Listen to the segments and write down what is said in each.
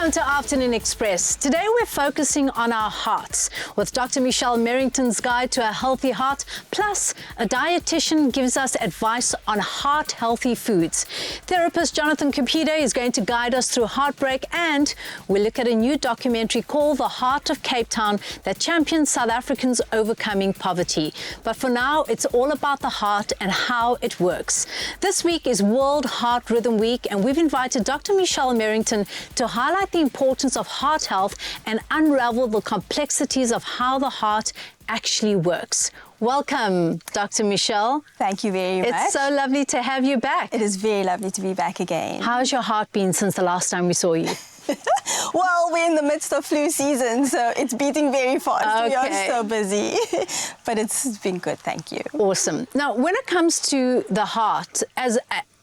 Welcome to Afternoon Express. Today we're focusing on our hearts with Dr. Michelle Merrington's Guide to a Healthy Heart, plus a dietitian gives us advice on heart-healthy foods. Therapist Jonathan Capito is going to guide us through heartbreak, and we'll look at a new documentary called The Heart of Cape Town that champions South Africans overcoming poverty. But for now, it's all about the heart and how it works. This week is World Heart Rhythm Week, and we've invited Dr. Michelle Merrington to highlight the importance of heart health and unravel the complexities of how the heart actually works. Welcome, Dr. Michelle. Thank you very much. It's so lovely to have you back. It is very lovely to be back again. How's your heart been since the last time we saw you? Well, we're in the midst of flu season, so it's beating very fast. Okay. We are so busy, but it's been good, thank you. Awesome. Now, when it comes to the heart,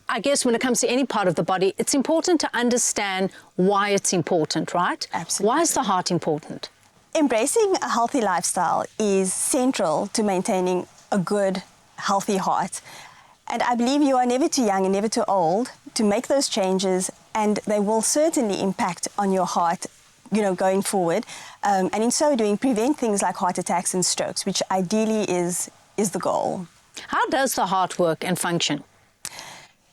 I guess when it comes to any part of the body, it's important to understand why it's important, right? Absolutely. Why is the heart important? Embracing a healthy lifestyle is central to maintaining a good, healthy heart. And I believe you are never too young and never too old to make those changes, and they will certainly impact on your heart, going forward. And in so doing, prevent things like heart attacks and strokes, which ideally is the goal. How does the heart work and function?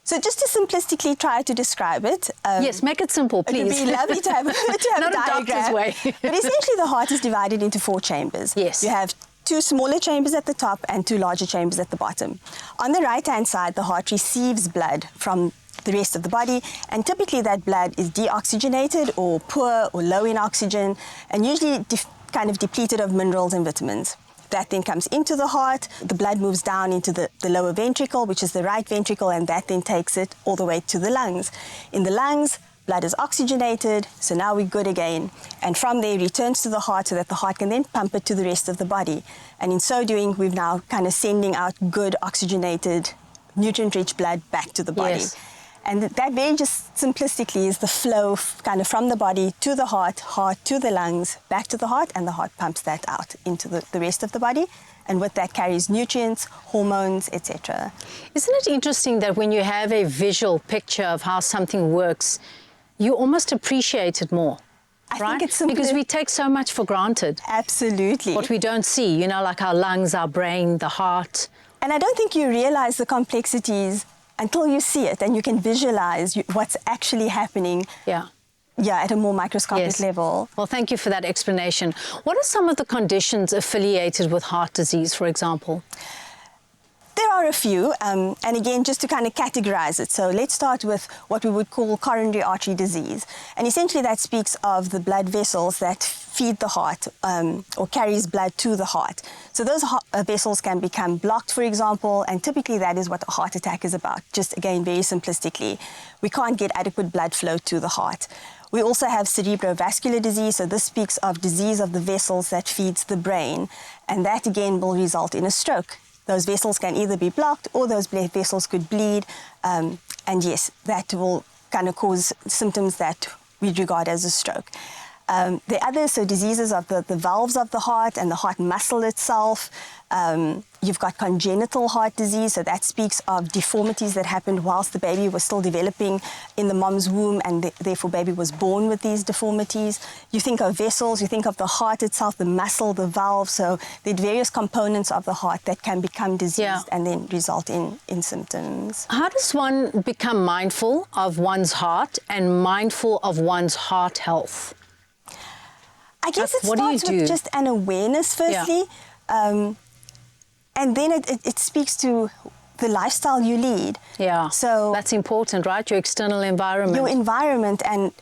So just to simplistically try to describe it. Yes, make it simple, please. It would be lovely to have Not a diagram. doctor's way. But essentially the heart is divided into 4 chambers. Yes. You have 2 smaller chambers at the top and 2 larger chambers at the bottom. On the right-hand side, the heart receives blood from the rest of the body, and typically that blood is deoxygenated or poor or low in oxygen, and usually kind of depleted of minerals and vitamins. That then comes into the heart, the blood moves down into the lower ventricle, which is the right ventricle, and that then takes it all the way to the lungs. In the lungs, blood is oxygenated, so now we're good again. And from there, it returns to the heart so that the heart can then pump it to the rest of the body. And in so doing, we're now kind of sending out good oxygenated, nutrient-rich blood back to the body. Yes. And that very just simplistically is the flow kind of from the body to the heart, heart to the lungs, back to the heart, and the heart pumps that out into the rest of the body. And with that carries nutrients, hormones, etc. Isn't it interesting that when you have a visual picture of how something works, you almost appreciate it more? I right? think it's simply because we take so much for granted. Absolutely. What we don't see, like our lungs, our brain, the heart. And I don't think you realize the complexities until you see it and you can visualize what's actually happening. Yeah, at a more microscopic level. Well, thank you for that explanation. What are some of the conditions affiliated with heart disease, for example? There are a few, and again, just to kind of categorize it. So let's start with what we would call coronary artery disease. And essentially that speaks of the blood vessels that feed the heart or carries blood to the heart. So those vessels can become blocked, for example, and typically that is what a heart attack is about. Just again, very simplistically, we can't get adequate blood flow to the heart. We also have cerebrovascular disease, so this speaks of disease of the vessels that feeds the brain, and that again will result in a stroke. Those vessels can either be blocked or those vessels could bleed, and yes, that will kind of cause symptoms that we regard as a stroke. The others, so diseases of the valves of the heart and the heart muscle itself. You've got congenital heart disease, so that speaks of deformities that happened whilst the baby was still developing in the mom's womb, and therefore baby was born with these deformities. You think of vessels, you think of the heart itself, the muscle, the valve, so there are various components of the heart that can become diseased and then result in symptoms. How does one become mindful of one's heart and mindful of one's heart health? I guess it What do you starts with do? just an awareness, firstly. And then it speaks to the lifestyle you lead. Yeah, so that's important, right? Your external environment. Your environment and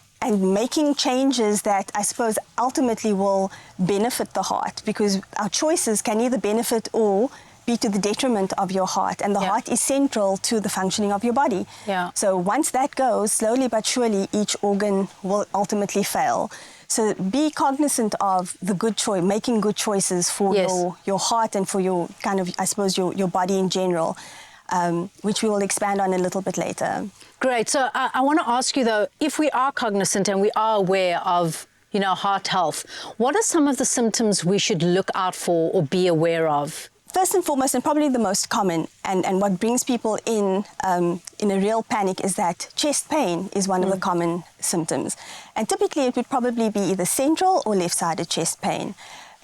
making changes that I suppose ultimately will benefit the heart, because our choices can either benefit or be to the detriment of your heart, and the heart is central to the functioning of your body. Yeah. So once that goes, slowly but surely, each organ will ultimately fail. So be cognizant of the good choice, making good choices for your heart and for your kind of, I suppose, your body in general, which we will expand on a little bit later. Great. So I want to ask you, though, if we are cognizant and we are aware of, heart health, what are some of the symptoms we should look out for or be aware of First and foremost, and probably the most common, and what brings people in a real panic, is that chest pain is one of the common symptoms. And typically it would probably be either central or left-sided chest pain.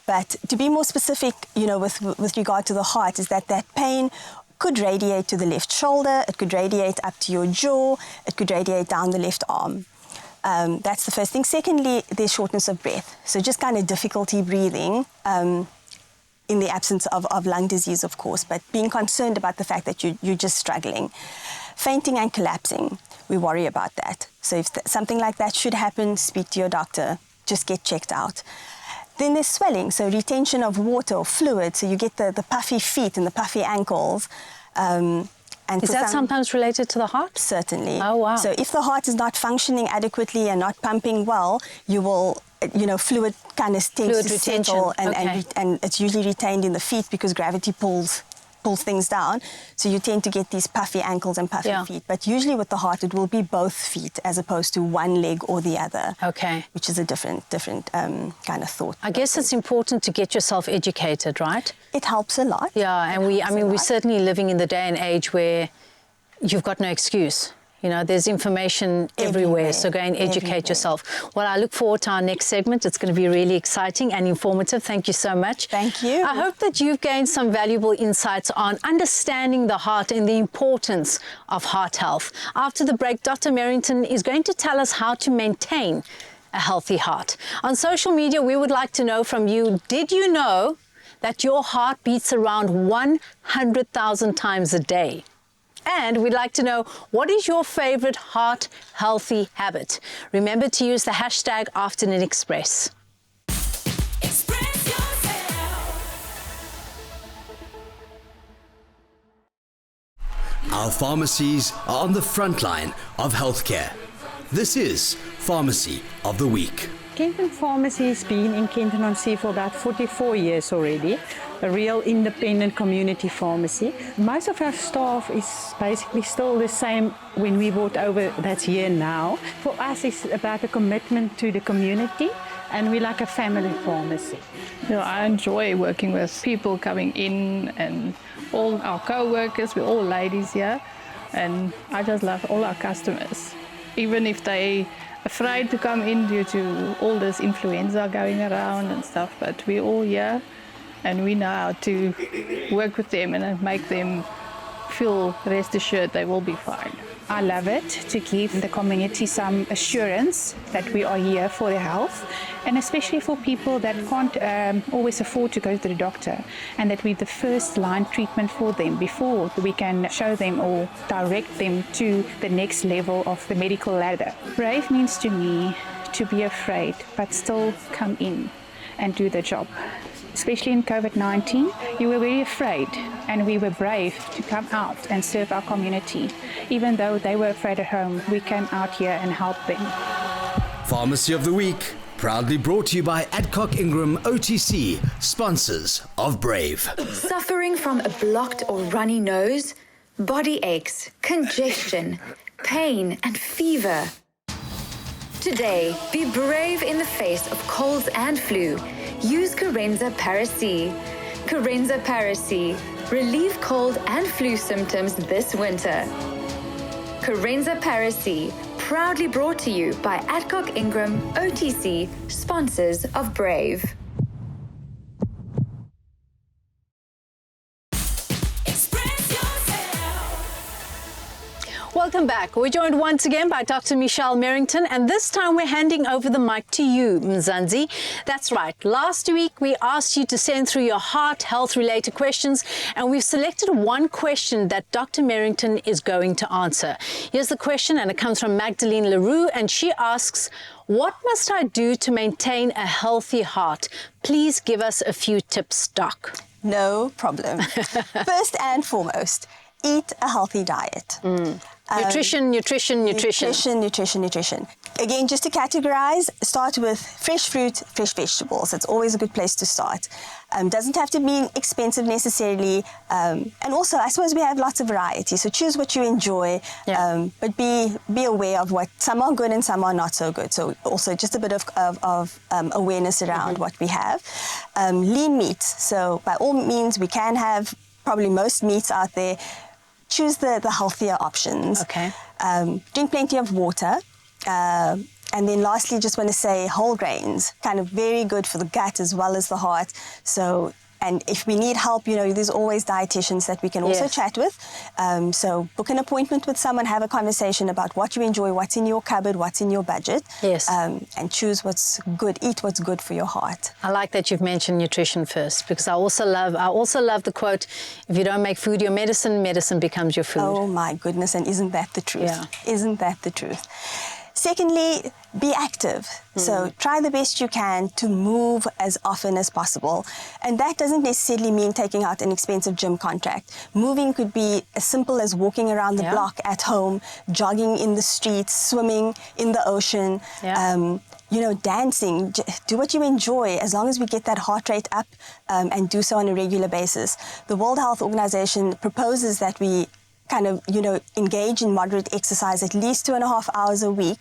But to be more specific, you know, with regard to the heart, is that pain could radiate to the left shoulder, it could radiate up to your jaw, it could radiate down the left arm. That's the first thing. Secondly, there's shortness of breath. So just kind of difficulty breathing, in the absence of lung disease, of course, but being concerned about the fact that you're just struggling. Fainting and collapsing, we worry about that. So if something like that should happen, speak to your doctor, just get checked out. Then there's swelling, so retention of water or fluid, so you get the puffy feet and the puffy ankles. And is that sometimes related to the heart? Certainly. Oh, wow. So if the heart is not functioning adequately and not pumping well, you will, you know, fluid kind of tends to settle, and it's usually retained in the feet because gravity pulls things down. So you tend to get these puffy ankles and puffy feet. But usually with the heart, it will be both feet as opposed to one leg or the other. Okay. Which is a different kind of thought. I guess it's important to get yourself educated, right? It helps a lot. Yeah, and we're certainly living in the day and age where you've got no excuse. You know, there's information everywhere, so go and educate yourself. Well, I look forward to our next segment. It's going to be really exciting and informative. Thank you so much. Thank you. I hope that you've gained some valuable insights on understanding the heart and the importance of heart health. After the break, Dr. Merrington is going to tell us how to maintain a healthy heart. On social media, we would like to know from you, did you know that your heart beats around 100,000 times a day? And we'd like to know, what is your favorite heart healthy habit? Remember to use the hashtag Afternoon Express. Express yourself. Our pharmacies are on the front line of healthcare. This is Pharmacy of the Week. Kenton Pharmacy has been in Kenton-on-Sea for about 44 years already, a real independent community pharmacy. Most of our staff is basically still the same when we brought over, that's here now. For us, it's about a commitment to the community, and we like a family pharmacy. You know, I enjoy working with people coming in, and all our co-workers, we're all ladies here, and I just love all our customers. Even if they afraid to come in due to all this influenza going around and stuff, but we're all here and we know how to work with them and make them feel rest assured they will be fine. I love it to give the community some assurance that we are here for their health, and especially for people that can't always afford to go to the doctor, and that we're the first line treatment for them before we can show them or direct them to the next level of the medical ladder. Brave means to me to be afraid but still come in and do the job. Especially in COVID-19, you were very afraid, and we were brave to come out and serve our community. Even though they were afraid at home, we came out here and helped them. Pharmacy of the Week, proudly brought to you by Adcock Ingram OTC, sponsors of Brave. Suffering from a blocked or runny nose, body aches, congestion, pain, and fever. Today, be brave in the face of colds and flu. Use Carenza Paracy. Carenza Paracy. Relieve cold and flu symptoms this winter. Carenza Paracy. Proudly brought to you by Adcock Ingram OTC, sponsors of Brave. Welcome back. We're joined once again by Dr. Michelle Merrington, and this time we're handing over the mic to you, Mzansi. That's right. Last week we asked you to send through your heart health related questions, and we've selected one question that Dr. Merrington is going to answer. Here's the question, and it comes from Magdalene Leroux, and she asks, what must I do to maintain a healthy heart? Please give us a few tips, Doc. No problem. First and foremost, eat a healthy diet. Nutrition. Again, just to categorize, start with fresh fruit, fresh vegetables. It's always a good place to start. Doesn't have to be expensive necessarily. And also, I suppose we have lots of variety. So choose what you enjoy, but be aware of what some are good and some are not so good. So also just a bit of awareness around what we have. Lean meats. So by all means, we can have probably most meats out there. Choose the healthier options. Okay. Drink plenty of water. And then lastly, just want to say whole grains, kind of very good for the gut as well as the heart. So, and if we need help, you know, there's always dietitians that we can also chat with. So book an appointment with someone, have a conversation about what you enjoy, what's in your cupboard, what's in your budget. Yes. And choose what's good, eat what's good for your heart. I like that you've mentioned nutrition first, because I also love the quote, if you don't make food your medicine, medicine becomes your food. Oh my goodness, and isn't that the truth? Yeah. Isn't that the truth? Secondly, be active. So try the best you can to move as often as possible. And that doesn't necessarily mean taking out an expensive gym contract. Moving could be as simple as walking around the block at home, jogging in the streets, swimming in the ocean, you know, dancing. Do what you enjoy, as long as we get that heart rate up and do so on a regular basis. The World Health Organization proposes that we kind of, you know, engage in moderate exercise at least 2.5 hours a week.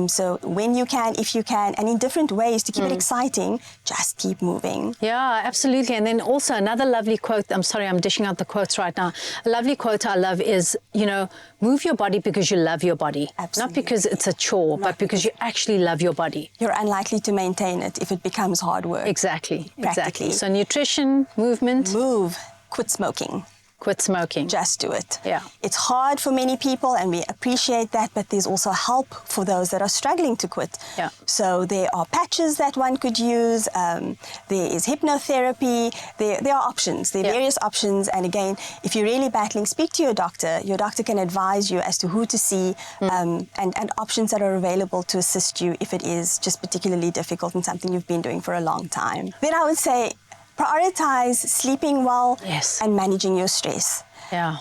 So when you can, if you can, and in different ways to keep it exciting, just keep moving. Yeah, absolutely. And then also another lovely quote, I'm sorry, I'm dishing out the quotes right now. A lovely quote I love is, you know, move your body because you love your body. Absolutely. Not because it's a chore, but because you actually love your body. You're unlikely to maintain it if it becomes hard work. Exactly. Practically. So nutrition, movement. Move, quit smoking. Quit smoking. Just do it. Yeah. It's hard for many people and we appreciate that, but there's also help for those that are struggling to quit. Yeah. So there are patches that one could use. There is hypnotherapy. There are options. There are various options. And again, if you're really battling, speak to your doctor. Your doctor can advise you as to who to see and options that are available to assist you if it is just particularly difficult and something you've been doing for a long time. Then I would say, prioritize sleeping well and managing your stress. Yeah.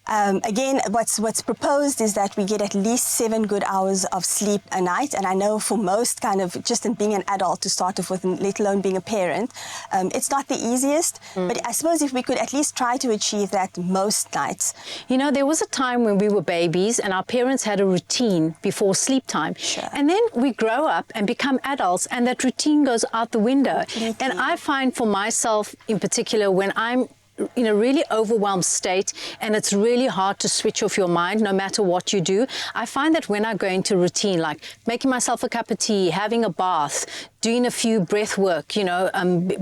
Again, what's proposed is that we get at least 7 good hours of sleep a night. And I know for most kind of just in being an adult to start off with, let alone being a parent, it's not the easiest. But I suppose if we could at least try to achieve that most nights. You know, there was a time when we were babies and our parents had a routine before sleep time. Sure. And then we grow up and become adults and that routine goes out the window. Completely. And I find for myself in particular, when I'm in a really overwhelmed state and it's really hard to switch off your mind no matter what you do, I find that when I go into routine, like making myself a cup of tea, having a bath, doing a few breath work, you know,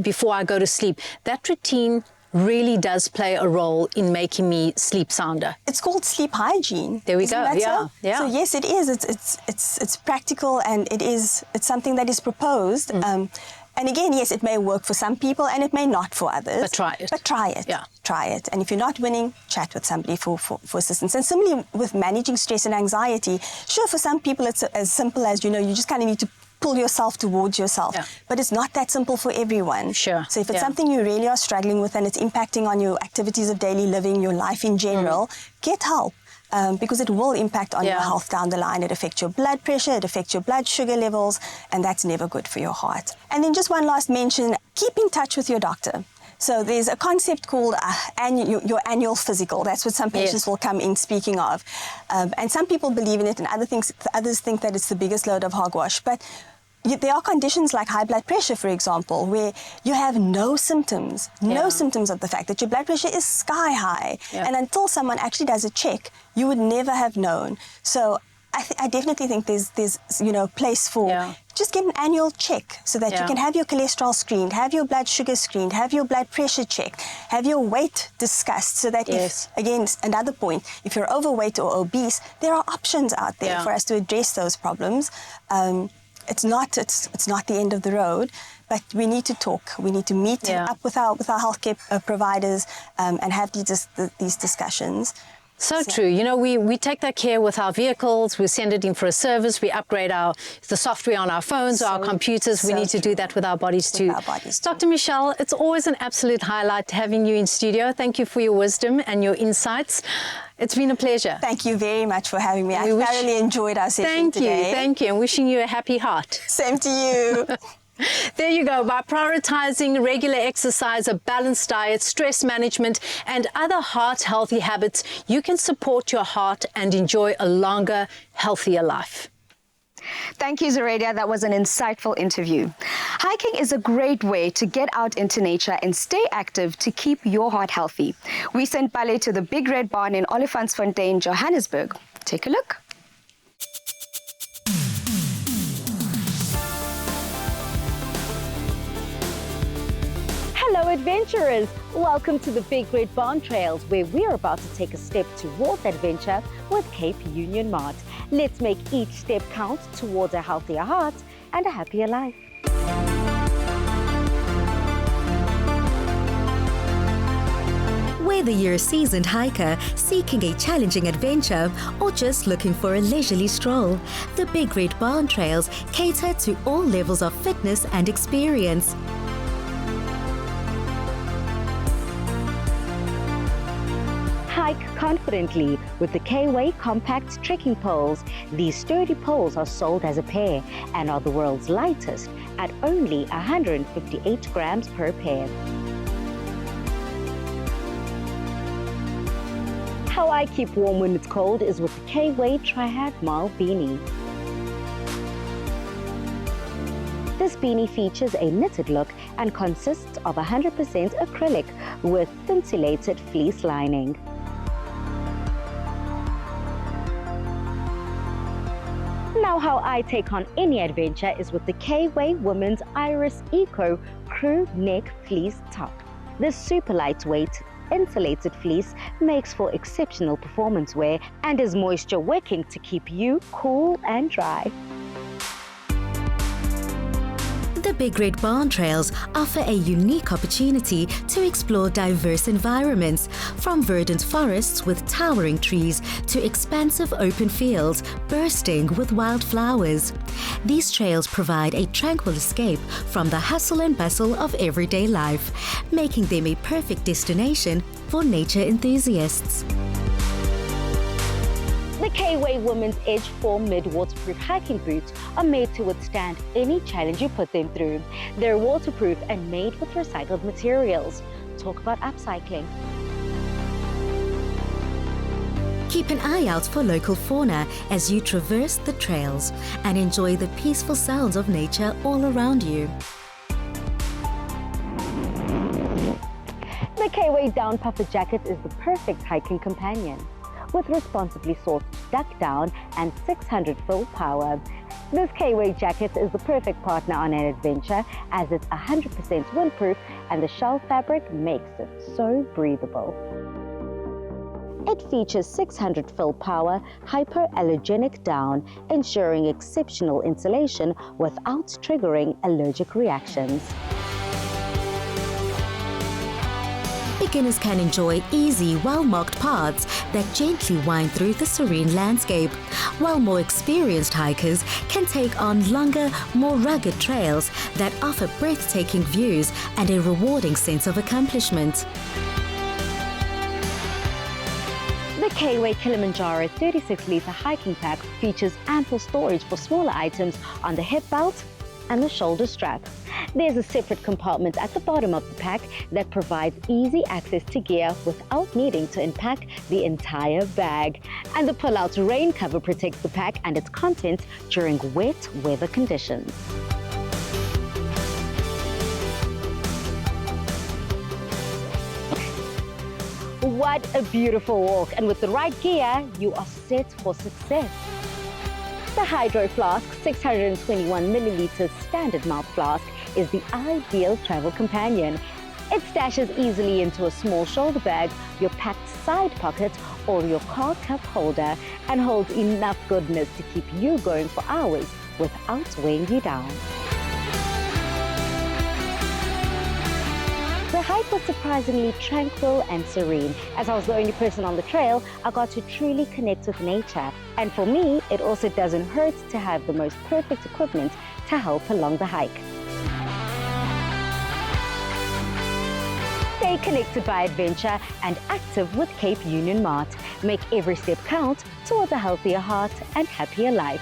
before I go to sleep, that routine really does play a role in making me sleep sounder. It's called sleep hygiene. There we Isn't go. that Yeah, so? yeah. So yes, it is. It's practical and it's something that is proposed. And again, yes, it may work for some people and it may not for others. But try it. But try it. Yeah. Try it. And if you're not winning, chat with somebody for assistance. And similarly with managing stress and anxiety, sure, for some people it's as simple as, you know, you just kind of need to pull yourself towards yourself. Yeah. But it's not that simple for everyone. Sure. So if it's something you really are struggling with and it's impacting on your activities of daily living, your life in general, get help. Because it will impact on your health down the line. It affects your blood pressure, it affects your blood sugar levels, and that's never good for your heart. And then just one last mention, keep in touch with your doctor. So there's a concept called your annual physical. That's what some patients will come in speaking of. And some people believe in it and others think that it's the biggest load of hogwash. But there are conditions like high blood pressure, for example, where you have no symptoms of the fact that your blood pressure is sky high. Yeah. And until someone actually does a check, you would never have known. So I definitely think there's you know, place for just get an annual check so that you can have your cholesterol screened, have your blood sugar screened, have your blood pressure checked, have your weight discussed so that if, again, another point, if you're overweight or obese, there are options out there for us to address those problems. It's not the end of the road, but we need to talk. We need to meet up with our healthcare providers and have these discussions. So true. You know, we take that care with our vehicles. We send it in for a service. We upgrade the software on our phones or our computers. We need to do that with our bodies too. Dr. Michelle, it's always an absolute highlight having you in studio. Thank you for your wisdom and your insights. It's been a pleasure. Thank you very much for having me. I We wish- thoroughly enjoyed our session today. Thank you, and wishing you a happy heart. Same to you. There you go. By prioritizing regular exercise, a balanced diet, stress management, and other heart-healthy habits, you can support your heart and enjoy a longer, healthier life. Thank you, Zoraida. That was an insightful interview. Hiking is a great way to get out into nature and stay active to keep your heart healthy. We sent Pale to the Big Red Barn in Olifantsfontein, Johannesburg. Take a look. Hello adventurers! Welcome to the Big Red Barn Trails, where we're about to take a step towards adventure with Cape Union Mart. Let's make each step count towards a healthier heart and a happier life. Whether you're a seasoned hiker, seeking a challenging adventure, or just looking for a leisurely stroll, the Big Red Barn Trails cater to all levels of fitness and experience. Hike confidently with the K-Way compact trekking poles. These sturdy poles are sold as a pair and are the world's lightest at only 158 grams per pair. How I keep warm when it's cold is with the K-Way Triad Mile Beanie. This beanie features a knitted look and consists of 100% acrylic with scintillated fleece lining. Now how I take on any adventure is with the K-Way Women's Iris Eco Crew Neck Fleece Top. This super lightweight, insulated fleece makes for exceptional performance wear and is moisture wicking to keep you cool and dry. The Big Red Barn Trails offer a unique opportunity to explore diverse environments, from verdant forests with towering trees to expansive open fields bursting with wildflowers. These trails provide a tranquil escape from the hustle and bustle of everyday life, making them a perfect destination for nature enthusiasts. The K-Way Women's Edge 4 mid-waterproof hiking boots are made to withstand any challenge you put them through. They're waterproof and made with recycled materials. Talk about upcycling. Keep an eye out for local fauna as you traverse the trails and enjoy the peaceful sounds of nature all around you. The K-Way Down Puffer Jacket is the perfect hiking companion. With responsibly sourced duck down and 600 fill power. This K-Way jacket is the perfect partner on an adventure as it's 100% windproof and the shell fabric makes it so breathable. It features 600 fill power hypoallergenic down, ensuring exceptional insulation without triggering allergic reactions. Beginners can enjoy easy, well-marked paths that gently wind through the serene landscape, while more experienced hikers can take on longer, more rugged trails that offer breathtaking views and a rewarding sense of accomplishment. The K-Way Kilimanjaro 36-litre hiking pack features ample storage for smaller items on the hip belt and the shoulder strap. There's a separate compartment at the bottom of the pack that provides easy access to gear without needing to unpack the entire bag. And the pull-out rain cover protects the pack and its contents during wet weather conditions. What a beautiful walk, and with the right gear, you are set for success. The Hydro Flask 621ml standard mouth flask is the ideal travel companion. It stashes easily into a small shoulder bag, your packed side pocket, or your car cup holder, and holds enough goodness to keep you going for hours without weighing you down. The hike was surprisingly tranquil and serene. As I was the only person on the trail, I got to truly connect with nature. And for me, it also doesn't hurt to have the most perfect equipment to help along the hike. Stay connected by adventure and active with Cape Union Mart. Make every step count towards a healthier heart and happier life.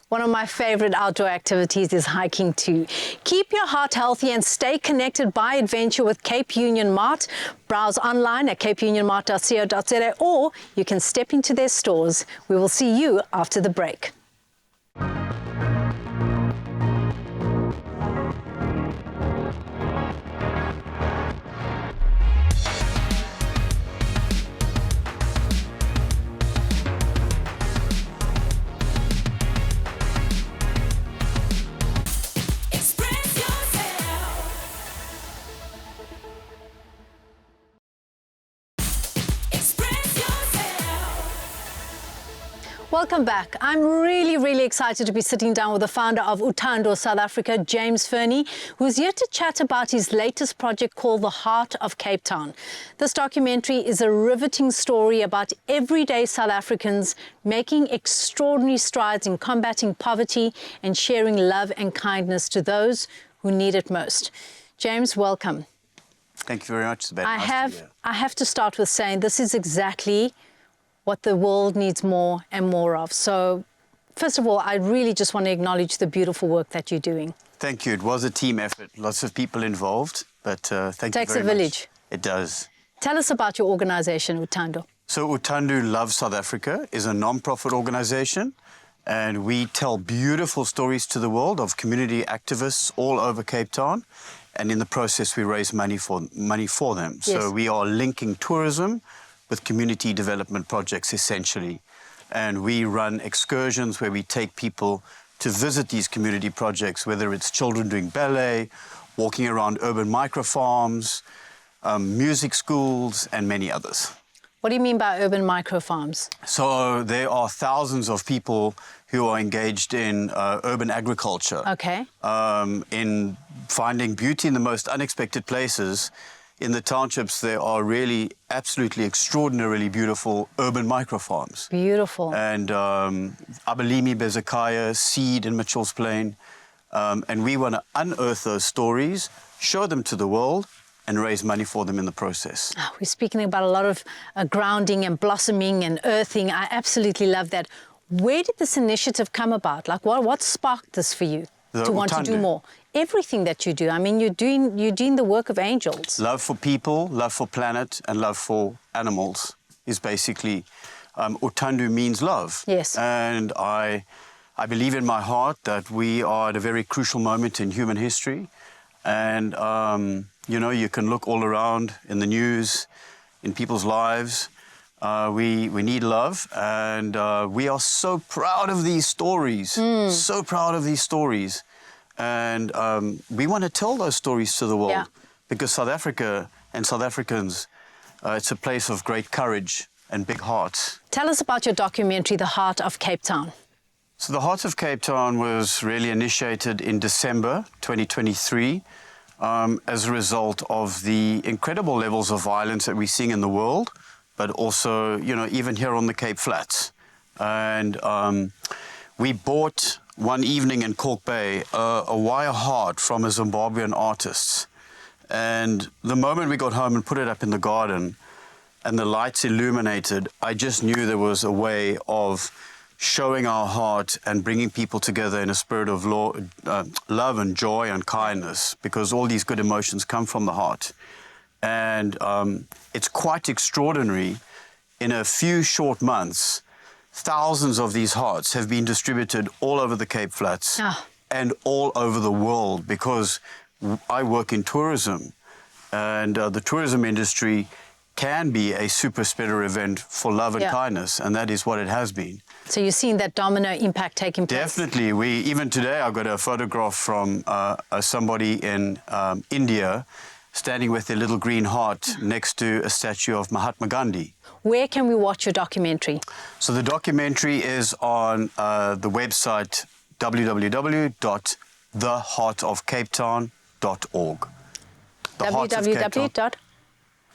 One of my favorite outdoor activities is hiking too. Keep your heart healthy and stay connected by adventure with Cape Union Mart. Browse online at capeunionmart.co.za or you can step into their stores. We will see you after the break. Welcome back. I'm really excited to be sitting down with the founder of Uthando South Africa, James Fernie, who's here to chat about his latest project called The Heart of Cape Town. This documentary is a riveting story about everyday South Africans making extraordinary strides in combating poverty and sharing love and kindness to those who need it most. James, welcome. Thank you very much, Sabine. I have to start with saying this is exactly what the world needs more and more of. So, first of all, I really just want to acknowledge the beautiful work that you're doing. Thank you. It was a team effort, lots of people involved, but thank you very much. Takes a village. It does. Tell us about your organization, Uthando. So Uthando Loves South Africa is a non-profit organization, and we tell beautiful stories to the world of community activists all over Cape Town, and in the process we raise money for them. Yes. So we are linking tourism with community development projects, essentially. And we run excursions where we take people to visit these community projects, whether it's children doing ballet, walking around urban microfarms, music schools, and many others. What do you mean by urban microfarms? So there are thousands of people who are engaged in urban agriculture. Okay. In finding beauty in the most unexpected places. In the townships, there are really absolutely extraordinarily beautiful urban microfarms. Beautiful. And Abalimi, Bezekiah, Seed in Mitchell's Plain. And we want to unearth those stories, show them to the world, and raise money for them in the process. Oh, we're speaking about a lot of grounding and blossoming and earthing. I absolutely love that. Where did this initiative come about? Like, what sparked this for you to want to do more? Everything that you do. I mean, you're doing the work of angels. Love for people, love for planet, and love for animals is basically, Uthando means love. Yes. And I believe in my heart that we are at a very crucial moment in human history. And, you know, you can look all around in the news, in people's lives. We need love, and we are so proud of these stories, so proud of these stories. And we want to tell those stories to the world, because South Africa and South Africans, it's a place of great courage and big hearts. Tell us about your documentary, The Heart of Cape Town. So The Heart of Cape Town was really initiated in December 2023 as a result of the incredible levels of violence that we're seeing in the world, but also, you know, even here on the Cape Flats. And we bought one evening in Cork Bay a wire heart from a Zimbabwean artist. And the moment we got home and put it up in the garden and the lights illuminated, I just knew there was a way of showing our heart and bringing people together in a spirit of love and joy and kindness, because all these good emotions come from the heart. And it's quite extraordinary. In a few short months, thousands of these hearts have been distributed all over the Cape Flats and all over the world, because I work in tourism, and the tourism industry can be a super spreader event for love and kindness, and that is what it has been. So you're seeing that domino impact taking place? Definitely. Even today I got a photograph from somebody in India standing with their little green heart next to a statue of Mahatma Gandhi. Where can we watch your documentary? So the documentary is on the website www.theheartofcapetown.org.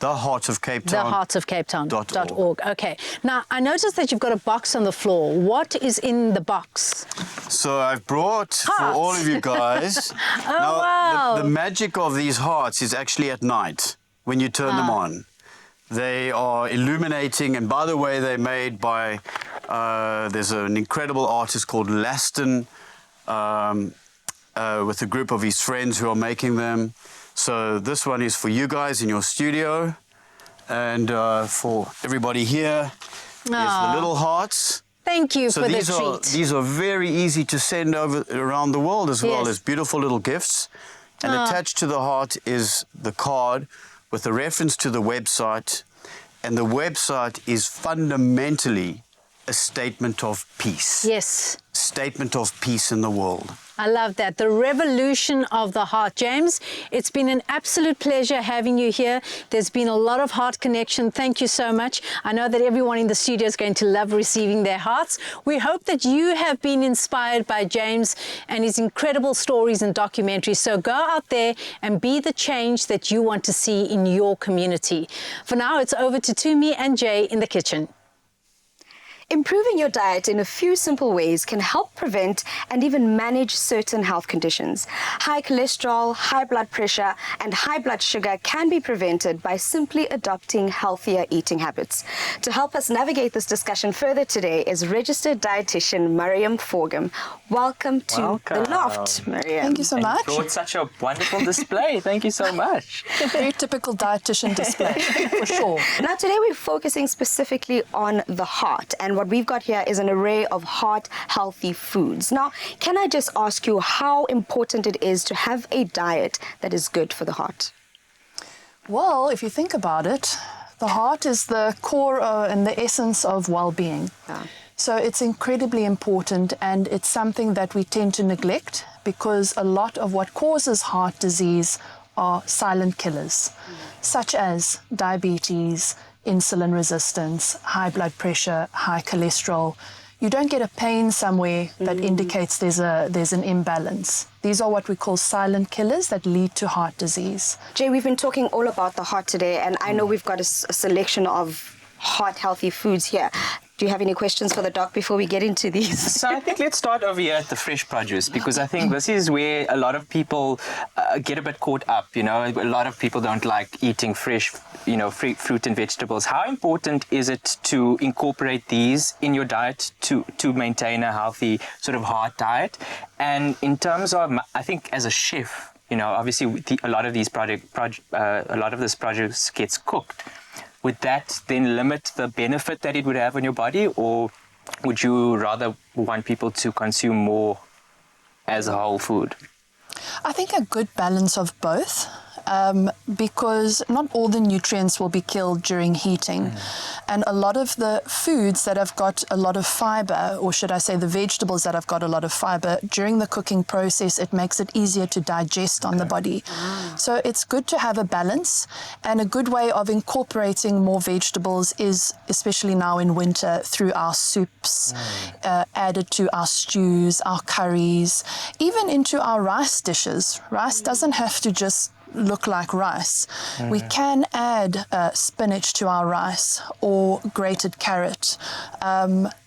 The Heart of Cape Town. theheartofcapetown.org. Okay. Now, I noticed that you've got a box on the floor. What is in the box? So I've brought for all of you guys. Wow. The magic of these hearts is actually at night when you turn them on. They are illuminating, and by the way, they're made by, there's an incredible artist called Laston with a group of his friends who are making them. So this one is for you guys in your studio, and for everybody here, here's the little hearts. Thank you for the treat. These are very easy to send over around the world as well as beautiful little gifts. And attached to the heart is the card with a reference to the website. And the website is fundamentally a statement of peace. Yes. Statement of peace in the world. I love that. The revolution of the heart. James, it's been an absolute pleasure having you here. There's been a lot of heart connection. Thank you so much. I know that everyone in the studio is going to love receiving their hearts. We hope that you have been inspired by James and his incredible stories and documentaries. So go out there and be the change that you want to see in your community. For now, it's over to Tumi and Jay in the kitchen. Improving your diet in a few simple ways can help prevent and even manage certain health conditions. High cholesterol, high blood pressure, and high blood sugar can be prevented by simply adopting healthier eating habits. To help us navigate this discussion further today is registered dietitian Miriam Forgum. Welcome to the Loft, Miriam. Thank you so much. You brought such a wonderful display. Thank you so much. Very typical dietitian display, for sure. Now, today we're focusing specifically on the heart, and what we've got here is an array of heart-healthy foods. Now, can I just ask you how important it is to have a diet that is good for the heart? Well, if you think about it, the heart is the core and the essence of well-being. Yeah. So it's incredibly important, and it's something that we tend to neglect because a lot of what causes heart disease are silent killers, such as diabetes, insulin resistance, high blood pressure, high cholesterol. You don't get a pain somewhere that indicates there's an imbalance. These are what we call silent killers that lead to heart disease. Jay, we've been talking all about the heart today, and I know we've got a selection of heart-healthy foods here. Do you have any questions for the doc before we get into these? So I think let's start over here at the fresh produce, because I think this is where a lot of people get a bit caught up. You know, a lot of people don't like eating fresh, you know, fruit and vegetables. How important is it to incorporate these in your diet to maintain a healthy sort of heart diet? And in terms of, I think as a chef, you know, obviously a lot of this produce gets cooked. Would that then limit the benefit that it would have on your body, or would you rather want people to consume more as a whole food? I think a good balance of both, because not all the nutrients will be killed during heating. And a lot of the foods that have got a lot of fiber, or should I say the vegetables that have got a lot of fiber, during the cooking process, it makes it easier to digest on the body. So it's good to have a balance, and a good way of incorporating more vegetables is, especially now in winter, through our soups, added to our stews, our curries, even into our rice dishes. Rice doesn't have to just look like rice. We can add spinach to our rice or grated carrot.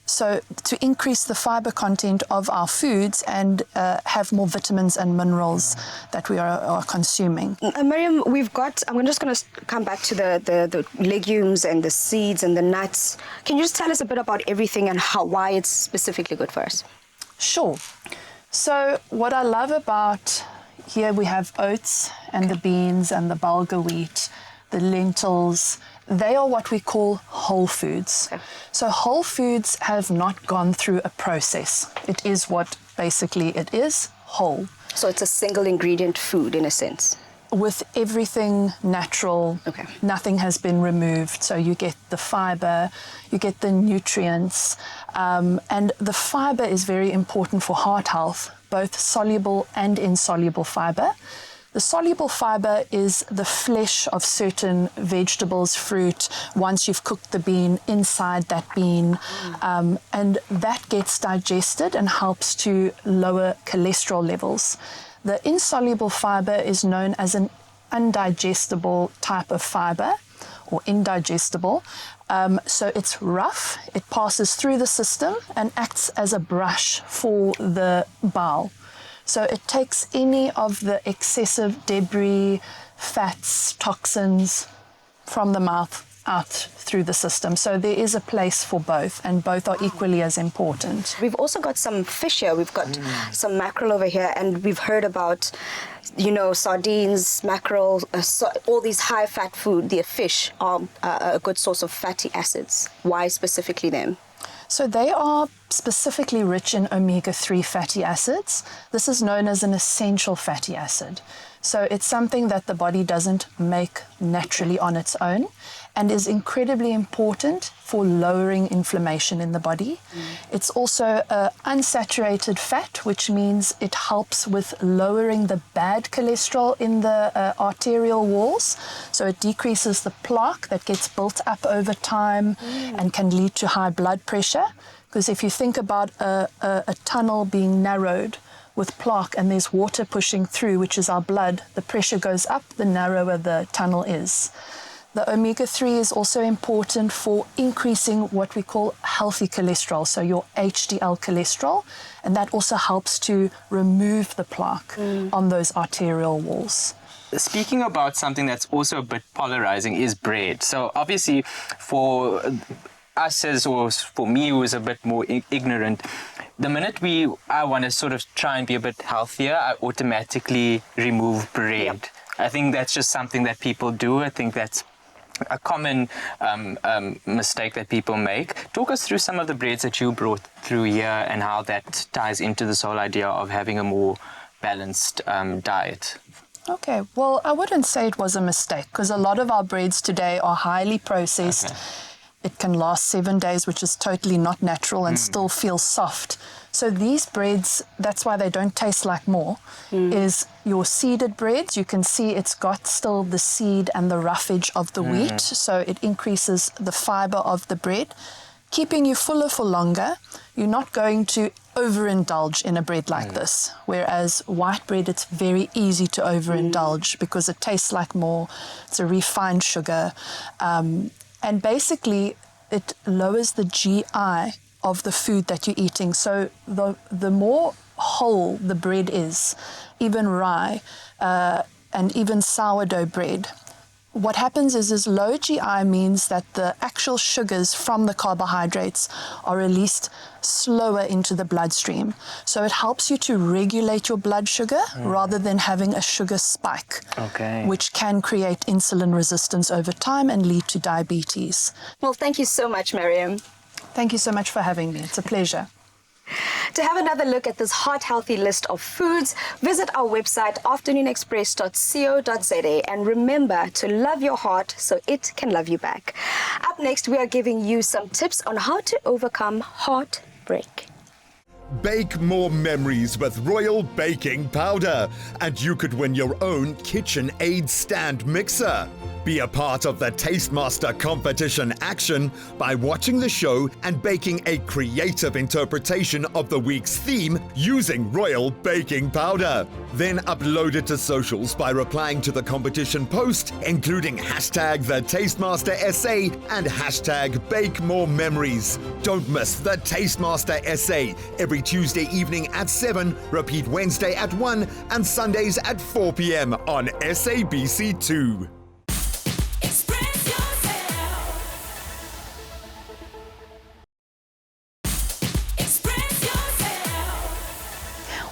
So to increase the fiber content of our foods and have more vitamins and minerals that we are consuming. Miriam, I'm just going to come back to the legumes and the seeds and the nuts. Can you just tell us a bit about everything and why it's specifically good for us? Sure. So what I love about here, we have oats and the beans and the bulgur wheat, the lentils. They are what we call whole foods. So whole foods have not gone through a process. It is what basically it is, whole. So it's a single ingredient food in a sense? With everything natural, nothing has been removed. So you get the fiber, you get the nutrients, and the fiber is very important for heart health, both soluble and insoluble fiber. The soluble fiber is the flesh of certain vegetables, fruit, once you've cooked the bean, inside that bean, and that gets digested and helps to lower cholesterol levels. The insoluble fiber is known as an undigestible type of fiber, or indigestible. So it's rough, it passes through the system and acts as a brush for the bowel. So it takes any of the excessive debris, fats, toxins from the mouth out through the system. So there is a place for both, and both are equally as important. We've also got some fish here. We've got some mackerel over here, and we've heard about, you know, sardines, mackerel, all these high-fat food. The fish are a good source of fatty acids. Why specifically them? So they are specifically rich in omega-3 fatty acids. This is known as an essential fatty acid. So it's something that the body doesn't make naturally on its own and is incredibly important for lowering inflammation in the body. It's also unsaturated fat, which means it helps with lowering the bad cholesterol in the arterial walls. So it decreases the plaque that gets built up over time and can lead to high blood pressure. Because if you think about a tunnel being narrowed with plaque and there's water pushing through, which is our blood, the pressure goes up, the narrower the tunnel is. The omega-3 is also important for increasing what we call healthy cholesterol, so your HDL cholesterol, and that also helps to remove the plaque on those arterial walls. Speaking about something that's also a bit polarizing is bread. So obviously for us or for me who is a bit more ignorant, the minute I want to sort of try and be a bit healthier, I automatically remove bread. Yep. I think that's just something that people do. I think that's a common mistake that people make. Talk us through some of the breads that you brought through here and how that ties into this whole idea of having a more balanced diet. Okay, well, I wouldn't say it was a mistake because a lot of our breads today are highly processed. Okay. It can last 7 days, which is totally not natural and still feel soft. So these breads, that's why they don't taste like more, is your seeded breads. You can see it's got still the seed and the roughage of the wheat, so it increases the fiber of the bread, keeping you fuller for longer. You're not going to overindulge in a bread like this, whereas white bread, it's very easy to overindulge because it tastes like more. It's a refined sugar. And basically, it lowers the GI of the food that you're eating. So the more whole the bread is, even rye and even sourdough bread, what happens is low GI means that the actual sugars from the carbohydrates are released slower into the bloodstream. So it helps you to regulate your blood sugar rather than having a sugar spike, which can create insulin resistance over time and lead to diabetes. Well, thank you so much, Miriam. Thank you so much for having me. It's a pleasure. To have another look at this heart-healthy list of foods, visit our website afternoonexpress.co.za and remember to love your heart so it can love you back. Up next, we are giving you some tips on how to overcome heartbreak. Bake more memories with Royal Baking Powder, and you could win your own KitchenAid stand mixer. Be a part of the Tastemaster competition action by watching the show and baking a creative interpretation of the week's theme using Royal Baking Powder. Then upload it to socials by replying to the competition post, including hashtag the Tastemaster SA and hashtag Bake More Memories. Don't miss the Tastemaster SA every Tuesday evening at 7, repeat Wednesday at 1 and Sundays at 4 p.m. on SABC2.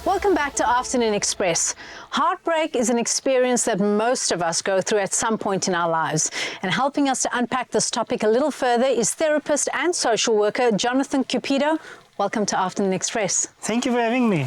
Welcome back to Afternoon Express. Heartbreak is an experience that most of us go through at some point in our lives. And helping us to unpack this topic a little further is therapist and social worker Jonathan Cupido. Welcome to Afternoon Express. Thank you for having me.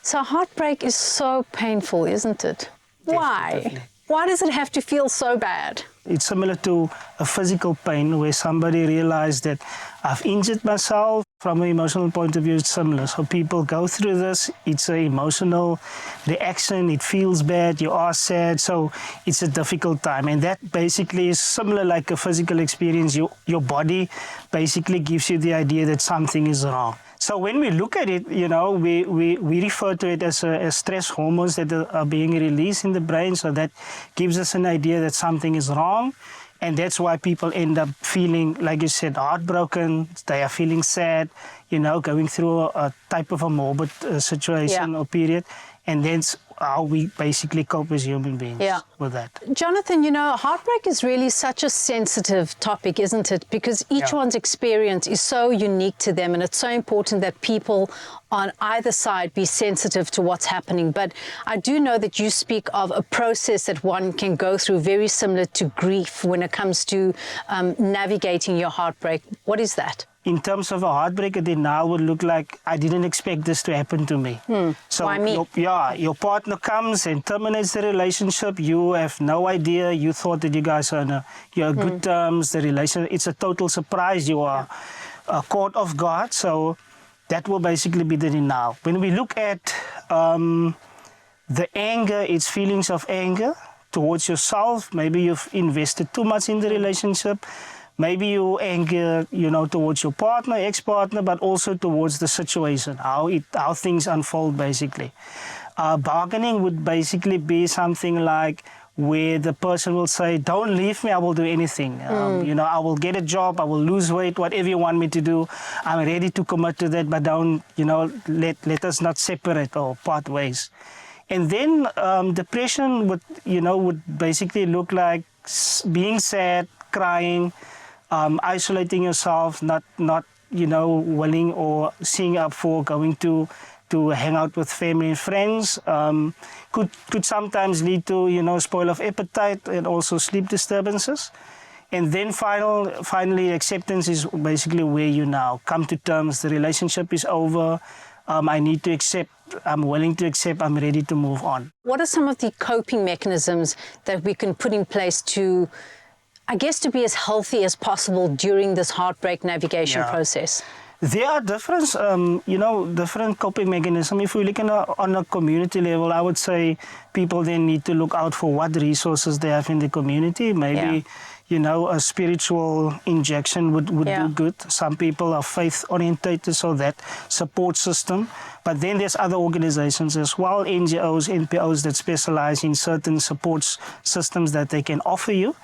So heartbreak is so painful, isn't it? Why? Definitely. Why does it have to feel so bad? It's similar to a physical pain where somebody realized that I've injured myself. From an emotional point of view, it's similar. So people go through this. It's an emotional reaction. It feels bad. You are sad. So it's a difficult time. And that basically is similar like a physical experience. Your body basically gives you the idea that something is wrong. So when we look at it, we refer to it as stress hormones that are being released in the brain. So that gives us an idea that something is wrong. And that's why people end up feeling, like you said, heartbroken. They are feeling sad, going through a type of a morbid situation or period. And that's how we basically cope as human beings with that. Jonathan, heartbreak is really such a sensitive topic, isn't it? Because each one's experience is so unique to them, and it's so important that people on either side be sensitive to what's happening. But I do know that you speak of a process that one can go through very similar to grief when it comes to navigating your heartbreak. What is that? In terms of a heartbreak, it now would look like I didn't expect this to happen to me. So why me? Your partner comes and terminates the relationship. You have no idea. You thought that you guys are on good terms. The relationship, it's a total surprise. You are caught off guard. So that will basically be the denial. When we look at the anger, it's feelings of anger towards yourself. Maybe you've invested too much in the relationship. Maybe you anger, towards your partner, ex-partner, but also towards the situation, how things unfold, basically. Bargaining would basically be something like where the person will say, don't leave me, I will do anything. I will get a job, I will lose weight, whatever you want me to do. I'm ready to commit to that, but don't, let us not separate or part ways. And then depression would basically look like being sad, crying, isolating yourself, not willing or seeing up for going to hang out with family and friends, could sometimes lead to spoil of appetite and also sleep disturbances. And then finally acceptance is basically where you now come to terms. The relationship is over. I need to accept. I'm willing to accept. I'm ready to move on. What are some of the coping mechanisms that we can put in place to be as healthy as possible during this heartbreak navigation process? There are different coping mechanisms. If we look on a community level, I would say people then need to look out for what resources they have in the community. Maybe, a spiritual injection would do good. Some people are faith-orientated, so that support system. But then there's other organizations as well, NGOs, NPOs that specialize in certain support systems that they can offer you.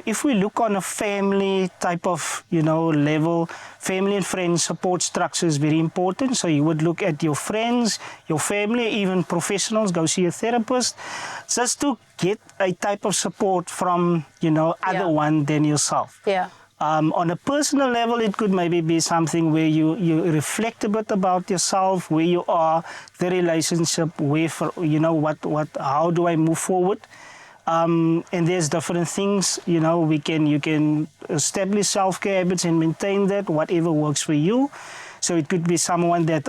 If we look on a family type of, level, family and friends support structure is very important. So you would look at your friends, your family, even professionals, go see a therapist, just to get a type of support from, other one than yourself. On a personal level, it could maybe be something where you reflect a bit about yourself, where you are, the relationship, how do I move forward? And there's different things, you can establish self-care habits and maintain that, whatever works for you. So it could be someone that,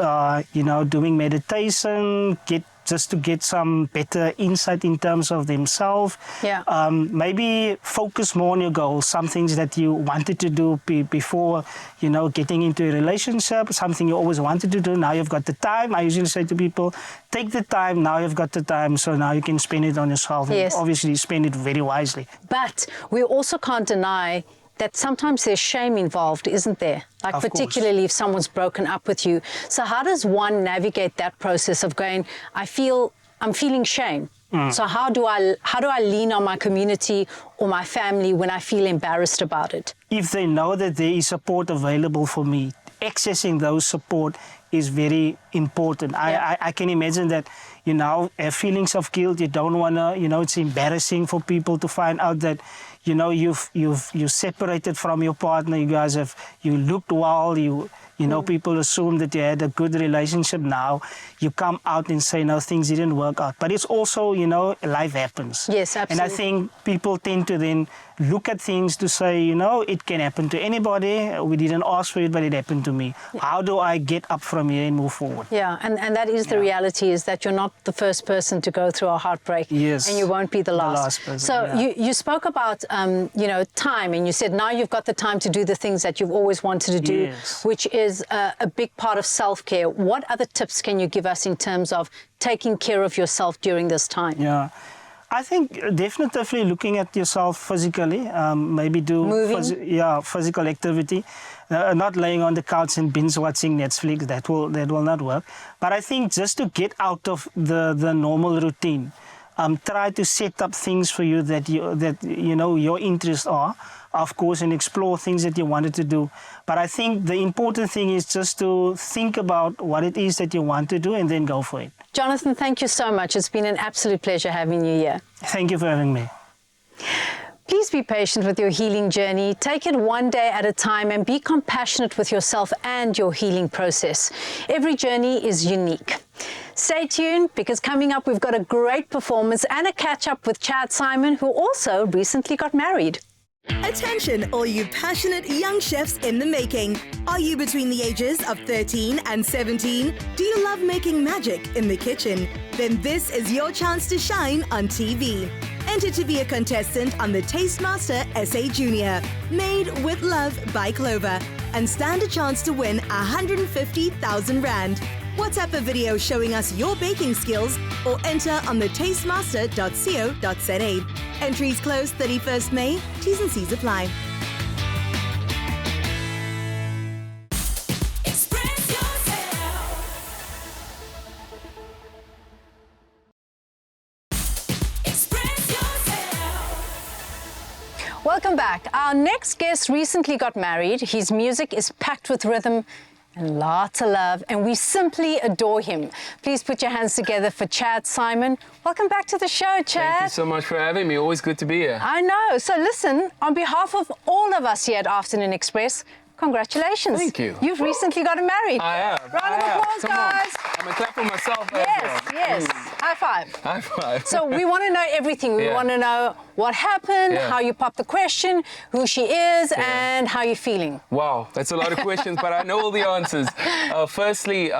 doing meditation, just to get some better insight in terms of themselves. Maybe focus more on your goals, some things that you wanted to do before, getting into a relationship, something you always wanted to do. Now you've got the time. I usually say to people, take the time. Now you've got the time, so now you can spend it on yourself. And obviously spend it very wisely. But we also can't deny that sometimes there's shame involved, isn't there? Like of particularly course. if someone's broken up with you. So how does one navigate that process of going, I'm feeling shame. So how do I lean on my community or my family when I feel embarrassed about it? If they know that there is support available for me, accessing those support is very important. I can imagine that have feelings of guilt. You don't want to, it's embarrassing for people to find out that, you're separated from your partner. You looked well. People assume that you had a good relationship. Now you come out and say, no, things didn't work out. But it's also, life happens. Yes, absolutely. And I think people tend to then look at things to say, it can happen to anybody. We didn't ask for it, but it happened to me. How do I get up from here and move forward? Yeah, and that is the reality, is that you're not the first person to go through a heartbreak. Yes. And you won't be the last. person, so you spoke about, time, and you said now you've got the time to do the things that you've always wanted to do, which is a big part of self-care. What other tips can you give us in terms of taking care of yourself during this time? Yeah. I think definitely looking at yourself physically, maybe do physical activity, not laying on the couch and binge watching Netflix. That will not work. But I think just to get out of the normal routine, try to set up things for you that your interests are, of course, and explore things that you wanted to do. But I think the important thing is just to think about what it is that you want to do and then go for it. Jonathan, thank you so much. It's been an absolute pleasure having you here. Thank you for having me. Please be patient with your healing journey. Take it one day at a time and be compassionate with yourself and your healing process. Every journey is unique. Stay tuned, because coming up we've got a great performance and a catch-up with Chad Simon, who also recently got married. Attention, all you passionate young chefs in the making. Are you between the ages of 13 and 17? Do you love making magic in the kitchen? Then this is your chance to shine on TV. Enter to be a contestant on the Tastemaster SA Junior, made with love by Clover, and stand a chance to win 150,000 Rand. WhatsApp a video showing us your baking skills or enter on the tastemaster.co.za. Entries close 31st May. T's and C's apply. Welcome back. Our next guest recently got married. His music is packed with rhythm and lots of love, and we simply adore him. Please put your hands together for Chad Simon. Welcome back to the show, Chad. Thank you so much for having me. Always good to be here. I know. So listen, on behalf of all of us here at Afternoon Express, congratulations. Thank you. You've recently gotten married. I have. Round of applause, guys. I'm going to clap for myself Yes, as well. yes. High five. High five. So we want to know everything. We want to know what happened, how you popped the question, who she is, and how you're feeling. Wow, that's a lot of questions, but I know all the answers. Firstly,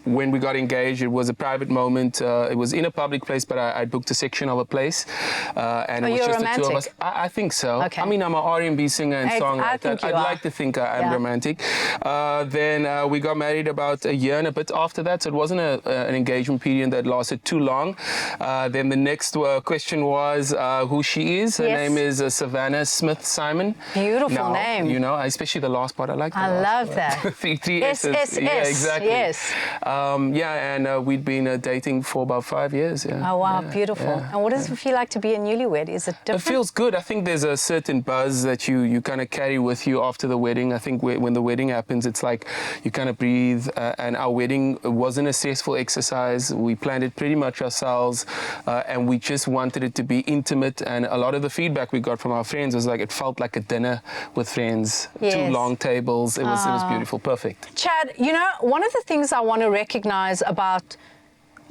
when we got engaged, it was a private moment. It was in a public place, but I booked a section of a place. And it was just romantic? The two of us. I think so. Okay. I mean, I'm an R&B singer and songwriter. I'd like to think I'm romantic. Then we got married about a year and a bit after that, so it wasn't an engagement period that lasted too long. Then the next question was who she is. Her name is Savannah Smith Simon. Beautiful name. You know, especially the last part. I like the I love that. three S's. Yeah, exactly. Yes. And we'd been dating for about 5 years. Yeah. Oh, wow, beautiful. Yeah, and what does it feel like to be a newlywed? Is it different? It feels good. I think there's a certain buzz that you kind of carry with you after the wedding. I think when the wedding happens, it's like you kind of breathe. And our wedding wasn't a stressful exercise. We planned it pretty much ourselves, and we just wanted it to be intimate. And a lot of the feedback we got from our friends was like it felt like a dinner with friends. Yes. 2 long tables. It was beautiful, perfect. Chad, you know, one of the things I want to recognize about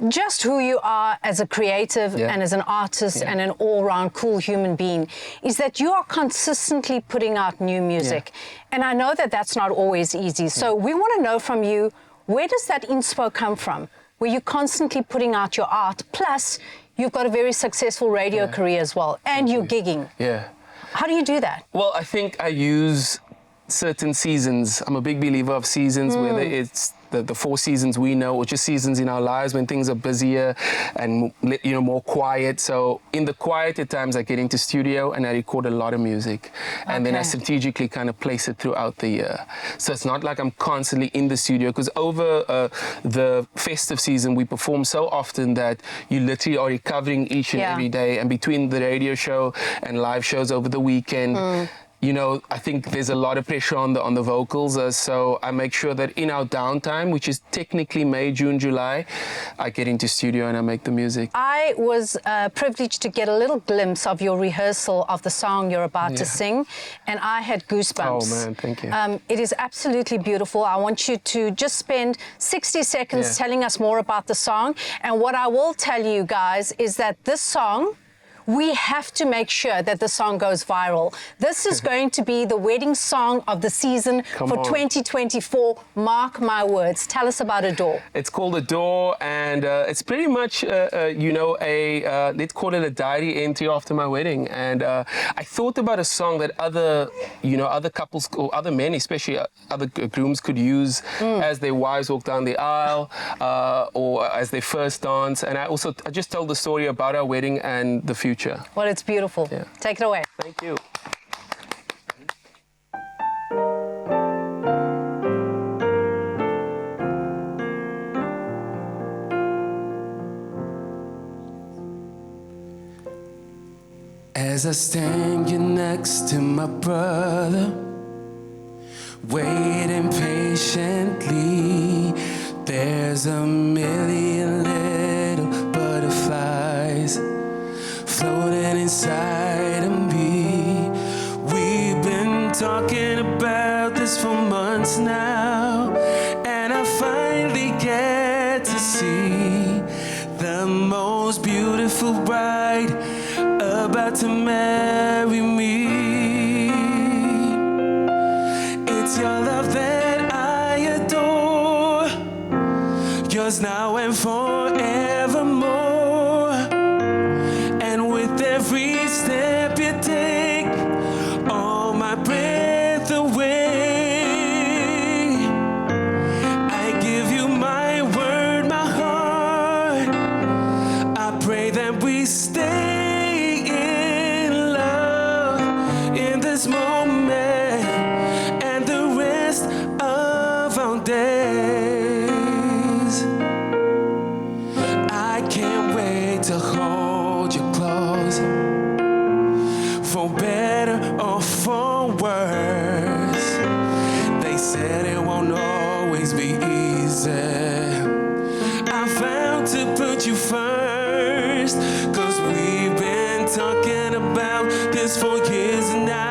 just who you are as a creative and as an artist and an all-round cool human being is that you are consistently putting out new music. And I know that that's not always easy. So we want to know from you, where does that inspo come from? Where you're constantly putting out your art, plus you've got a very successful radio career as well, and you're gigging. Yeah. How do you do that? Well, I think I use certain seasons. I'm a big believer of seasons, whether it's the 4 seasons we know, or just seasons in our lives when things are busier and more quiet. So in the quieter times, I get into studio and I record a lot of music, and then I strategically kind of place it throughout the year. So it's not like I'm constantly in the studio, because over the festive season we perform so often that you literally are recovering each and every day. And between the radio show and live shows over the weekend, you know, I think there's a lot of pressure on the vocals, so I make sure that in our downtime, which is technically May, June, July, I get into studio and I make the music. I was privileged to get a little glimpse of your rehearsal of the song you're about to sing, and I had goosebumps. Oh man, thank you. It is absolutely beautiful. I want you to just spend 60 seconds telling us more about the song. And what I will tell you guys is that this song, we have to make sure that the song goes viral. This is going to be the wedding song of the season for 2024. Mark my words. Tell us about Adore. It's called Adore, and it's pretty much, let's call it a diary entry after my wedding. And I thought about a song that other couples, or other men, especially other grooms, could use as their wives walk down the aisle, or as they first dance. And I just told the story about our wedding and the future. Well, it's beautiful. Take it away. Thank you. As I stand here next to my brother, waiting patiently, there's a million little butterflies floating inside of me. We've been talking about this for months now, and I finally get to see the most beautiful bride about to marry me. It's your love that I adore, yours now and forevermore. And with every step you take, all my breath away, I give you my word, my heart. I pray that we stay this moment and the rest of our days. I can't wait to hold you close, for better or for worse. They said it won't always be easy. I found to put you first, 'cause we've been talking about this for years now.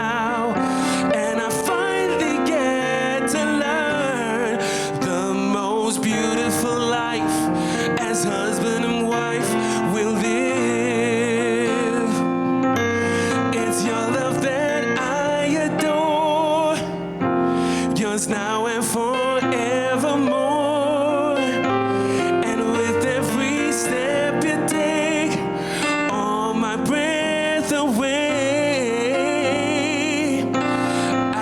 Husband and wife will live. It's your love that I adore, yours now and forevermore. And with every step you take, all my breath away,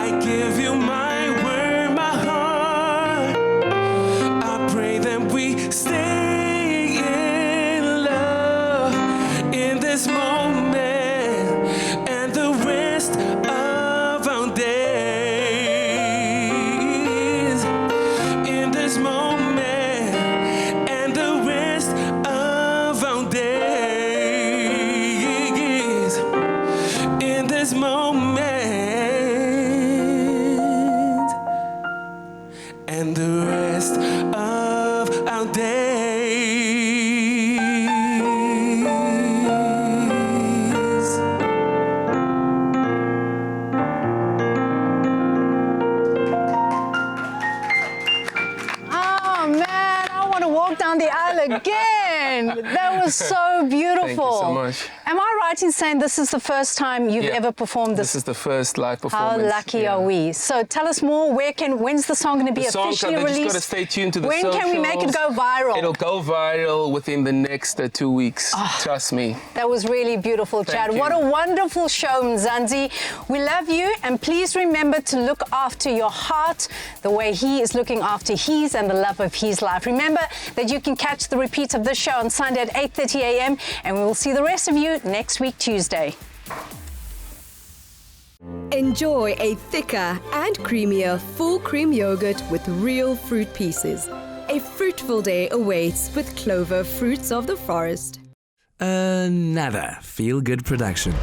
I give you my word, my heart. I pray that we stay this moment and the rest of our days. In this moment and the rest of our days. In this moment and the rest of our days. Down the aisle again. That was so beautiful. Thank you so much. Am I right in saying this is the first time you've ever performed this? This is the first live performance. How lucky are we? So tell us more. When's the song going to be officially released? They just got to stay tuned to the socials. When can we make it go viral? It'll go viral within the next 2 weeks. Oh, trust me. That was really beautiful, Chad. What a wonderful show, Mzansi. We love you, and please remember to look after your heart the way he is looking after his and the love of his life. Remember that you can catch the repeat of this show on Sunday at 8:30 a.m. and we will see the rest of you next week, Tuesday. Enjoy a thicker and creamier full cream yogurt with real fruit pieces. A fruitful day awaits with Clover Fruits of the Forest. Another feel-good production.